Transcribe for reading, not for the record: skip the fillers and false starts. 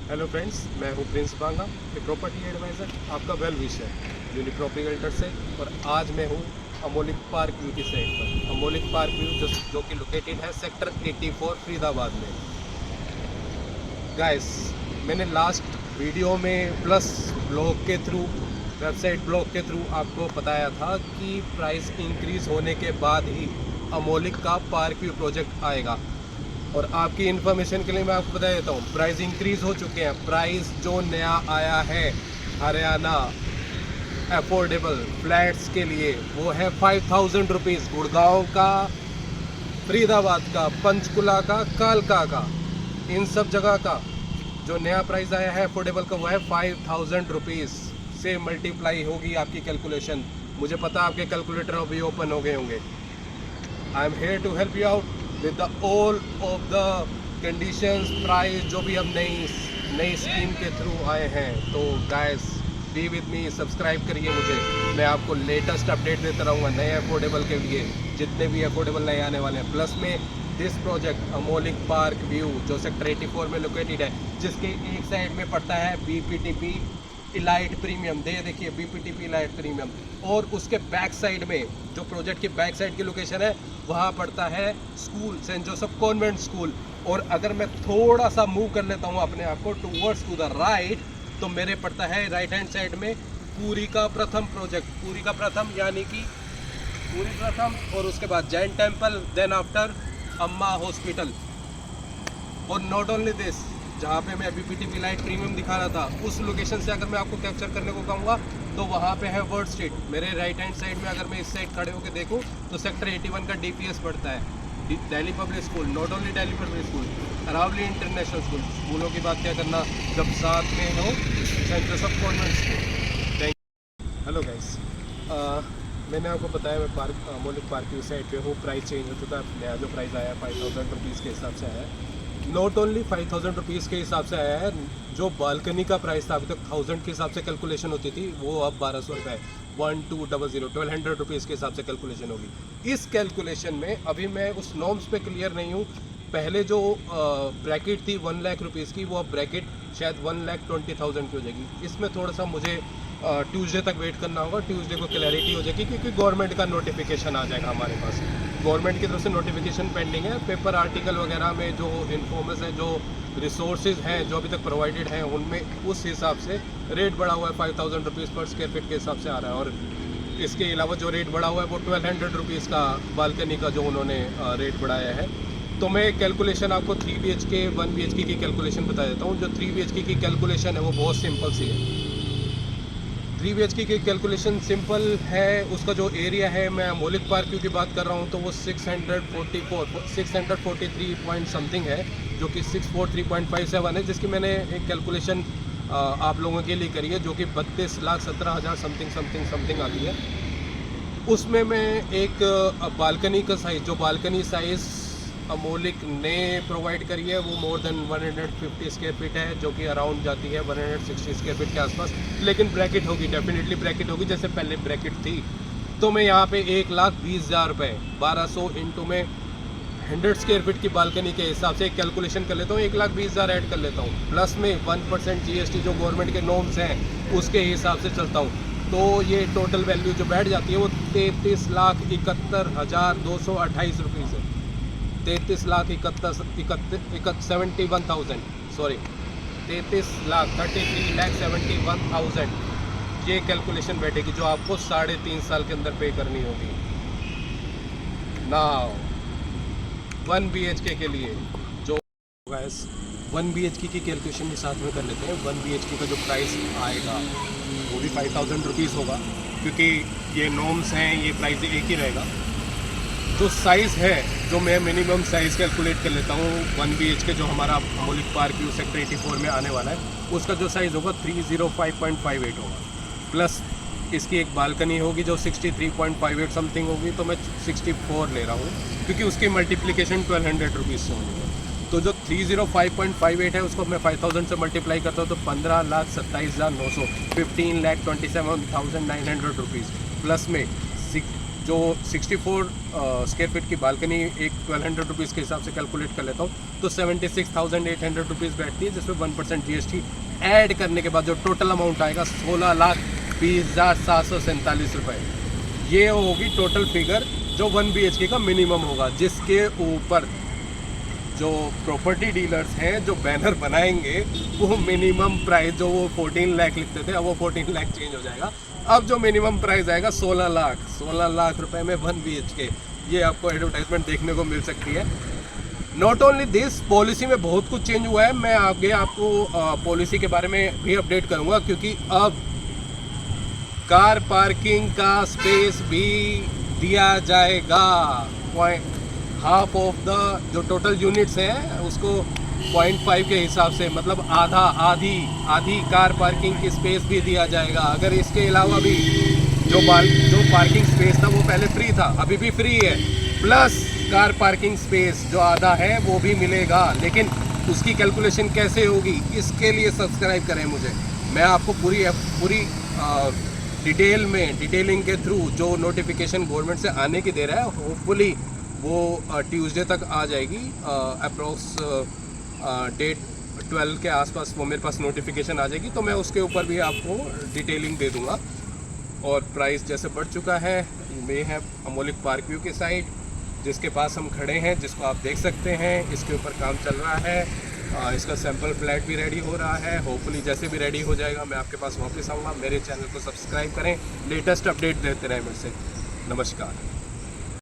Hello friends, मैं हूं Prince Banga, a property adviser, आपका वेल विशर यूनिप्रॉपर्टी रियल्टर से। और आज मैं हूं अमोलिक पार्क व्यू की साइड पर। अमोलिक पार्क व्यू जो कि लोकेटेड है सेक्टर 84 फरीदाबाद में। गाइस, मैंने लास्ट वीडियो में प्लस ब्लॉग के थ्रू, वेबसाइट ब्लॉग के थ्रू आपको बताया था कि प्राइस इंक्रीज़ होने के बाद ही अमोलिक का पार्क व्यू प्रोजेक्ट आएगा। और आपकी इन्फॉर्मेशन के लिए मैं आपको बता देता हूँ, प्राइस इंक्रीज़ हो चुके हैं। प्राइस जो नया आया है हरियाणा अफोर्डेबल फ्लैट्स के लिए वो है 5000 रुपीज़। गुड़गांव का, फरीदाबाद का, पंचकुला का, कालका का, इन सब जगह का जो नया प्राइस आया है अफोर्डेबल का वो है 5000 रुपीज़ से मल्टीप्लाई होगी आपकी कैलकुलेशन। मुझे पता आपके कैलकुलेटर अभी ओपन हो गए होंगे। I am here to help you out with the all of the conditions, price जो भी अब नई स्कीम के थ्रू आए हैं। तो guys, be with me, subscribe करिए मुझे। मैं आपको लेटेस्ट अपडेट देता रहूँगा नए अफोर्डेबल के लिए, जितने भी अफोर्डेबल नए आने वाले हैं। प्लस में this project Amolik park view जो सेक्टर 84 में लोकेटेड है, जिसके एक साइड में पड़ता है BPTP इलाइट प्रीमियम, देखिए BPTP इलाइट प्रीमियम, और उसके बैक साइड में जो प्रोजेक्ट की बैक साइड की लोकेशन है वहाँ पड़ता है school, saint Joseph convent school. और अगर मैं थोड़ा सा मूव कर लेता हूँ अपने आप को टूवर्ड्स टू द राइट, तो मेरे पड़ता है राइट हैंड साइड में पूरी का प्रथम प्रोजेक्ट। पूरी का प्रथम यानी कि पूरी प्रथम, और उसके बाद जैन टेम्पल, देन आफ्टर अम्मा हॉस्पिटल। और नॉट ओनली दिस, जहाँ पे मैं BPTP लाइट प्रीमियम दिखा रहा था, उस लोकेशन से अगर मैं आपको कैप्चर करने को कहूँगा तो वहाँ पे है वर्ड स्ट्रीट। मेरे राइट हैंड साइड में अगर मैं इस साइड खड़े होकर देखूँ तो सेक्टर 81 का DPS पड़ता है, Delhi public school. Not only Delhi public school, Aravali international school. स्कूलों की बात क्या करना जब साथ में हो saint Joseph convent school. Thank. Hello guys, मैंने आपको बताया मैं अमोलिक पार्क की साइड पे हूँ। प्राइस चेंज हो चुका है, नया जो प्राइस आया है 5000 रुपीज़ के हिसाब से आया है। नॉट ओनली 5000 रुपीज़ के हिसाब से आया है, जो बालकनी का प्राइस था अभी तक 1000 के हिसाब से कैलकुलेशन होती थी, वो अब 1200 रुपये, 1200 रुपीज़ के हिसाब से कैलकुलेशन होगी। इस कैलकुलेशन में अभी मैं उस नॉर्म्स पे क्लियर नहीं हूँ। पहले जो ब्रैकेट थी 1 लाख रुपीज़ की, वो अब ब्रैकेट शायद 1,20,000 की हो जाएगी। इसमें थोड़ा सा मुझे ट्यूसडे तक वेट करना होगा। ट्यूसडे को क्लैरिटी हो जाएगी, क्योंकि गवर्नमेंट का नोटिफिकेशन आ जाएगा हमारे पास। गवर्नमेंट की तरफ से नोटिफिकेशन पेंडिंग है। पेपर आर्टिकल वगैरह में जो इन्फॉर्मेशन है, जो रिसोर्सेज हैं जो अभी तक प्रोवाइडेड हैं, उनमें उस हिसाब से रेट बढ़ा हुआ है। 5000 रुपीज़ पर स्क्वायर फीट के हिसाब से आ रहा है। और इसके अलावा जो रेट बढ़ा हुआ है वो 1200 रुपीज़ का बालकनी का जो उन्होंने रेट बढ़ाया है। तो मैं कैलकुलेशन आपको 3 BHK 1 BHK की कैलकुलेशन बता देता हूँ। जो 3 BHK की कैलकुलेशन है वो बहुत सिंपल सी है। 3 BHK की कैलकुलेशन सिंपल है। उसका जो एरिया है, मैं अमोलिक पार्क व्यू की बात कर रहा हूँ, तो वो 643 पॉइंट समथिंग है, जो कि 643.57 है, जिसकी मैंने एक कैलकुलेशन आप लोगों के लिए करी है, जो कि 32,17,000 समथिंग आती है। उसमें मैं एक बालकनी का साइज़, जो बालकनी साइज़ अमोलिक ने प्रोवाइड करी है, वो मोर देन 150 स्क्वायर फीट है, जो कि अराउंड जाती है 160 स्क्वायर फीट के आसपास। लेकिन ब्रैकेट होगी, डेफिनेटली ब्रैकेट होगी, जैसे पहले ब्रैकेट थी। तो मैं यहाँ पे 1,20,000 रुपये 1200 इंटू में 100 स्क्वायर फीट की बालकनी के हिसाब से एक कैलकुलेशन कर लेता हूँ। 1,20,000 ऐड कर लेता हूँ, प्लस में 1% GST जो गवर्नमेंट के नॉर्म्स हैं उसके हिसाब से चलता हूँ। तो ये टोटल वैल्यू जो बैठ जाती है वो 33,71,228 रुपीज़ है। 33,71,000, सॉरी, 33,71,000 ये कैलकुलेशन बैठेगी, जो आपको 3.5 साल के अंदर पे करनी होगी। नाउ 1 BHK के लिए जो गैस 1 BHK की कैलकुलेशन भी साथ में कर लेते हैं। 1 BHK का जो प्राइस आएगा वो भी 5000 रुपीज़ होगा, क्योंकि ये नॉर्म्स हैं, ये प्राइस एक ही रहेगा। जो साइज़ है, जो मैं मिनिमम साइज़ कैलकुलेट कर लेता हूँ 1 BHK जो हमारा अमोलिक पार्क व्यू सेक्टर 84 में आने वाला है, उसका जो साइज़ होगा 305.58 होगा। प्लस इसकी एक बालकनी होगी जो 63.58 समथिंग होगी, तो मैं 64 ले रहा हूँ, क्योंकि उसकी मल्टीप्लिकेशन 1200 रुपीज़ से होनी है। तो जो 305.58 है उसको मैं 5000 से मल्टीप्लाई करता हूँ तो 15,27,900, 15,27,900 रुपीज़। प्लस में जो 64 स्क्वायर फीट की बालकनी एक 1200 रुपीज़ के हिसाब से कैलकुलेट कर लेता हूँ तो 76,800 रुपीज़ बैठती है, जिसमें 1% GST ऐड करने के बाद जो टोटल अमाउंट आएगा 16,20,747 रुपये। ये होगी टोटल फिगर जो 1 BHK का मिनिमम होगा, जिसके ऊपर जो प्रॉपर्टी डीलर्स हैं जो बैनर बनाएंगे वो मिनिमम प्राइस जो वो 14 लाख लिखते थे अब वो 14 लाख चेंज हो जाएगा। अब जो मिनिमम प्राइस आएगा 16 लाख रुपए में 1 BHK। ये आपको एडवर्टाइजमेंट देखने को मिल सकती है। नॉट ओनली दिस, पॉलिसी में बहुत कुछ चेंज हुआ है। मैं आगे आपको पॉलिसी के बारे में भी अपडेट करूंगा, क्योंकि अब कार पार्किंग का स्पेस भी दिया जाएगा। हाफ ऑफ द जो टोटल यूनिट्स हैं उसको 0.5 के हिसाब से, मतलब आधी कार पार्किंग की स्पेस भी दिया जाएगा। अगर इसके अलावा भी जो पार्किंग स्पेस था वो पहले फ्री था, अभी भी फ्री है, प्लस कार पार्किंग स्पेस जो आधा है वो भी मिलेगा। लेकिन उसकी कैलकुलेशन कैसे होगी, इसके लिए सब्सक्राइब करें मुझे। मैं आपको पूरी डिटेलिंग के थ्रू जो नोटिफिकेशन गवर्नमेंट से आने की दे रहा है, होपफुली वो ट्यूसडे तक आ जाएगी। अप्रोक्स डेट 12 के आसपास वो मेरे पास नोटिफिकेशन आ जाएगी, तो मैं उसके ऊपर भी आपको डिटेलिंग दे दूंगा। और प्राइस जैसे बढ़ चुका है, वे है अमोलिक पार्क व्यू के साइड जिसके पास हम खड़े हैं, जिसको आप देख सकते हैं। इसके ऊपर काम चल रहा है, इसका सैम्पल फ्लैट भी रेडी हो रहा है। होपफुली जैसे भी रेडी हो जाएगा मैं आपके पास वापस आऊँगा। मेरे चैनल को सब्सक्राइब करें, लेटेस्ट अपडेट देते रहें मेरे से। नमस्कार।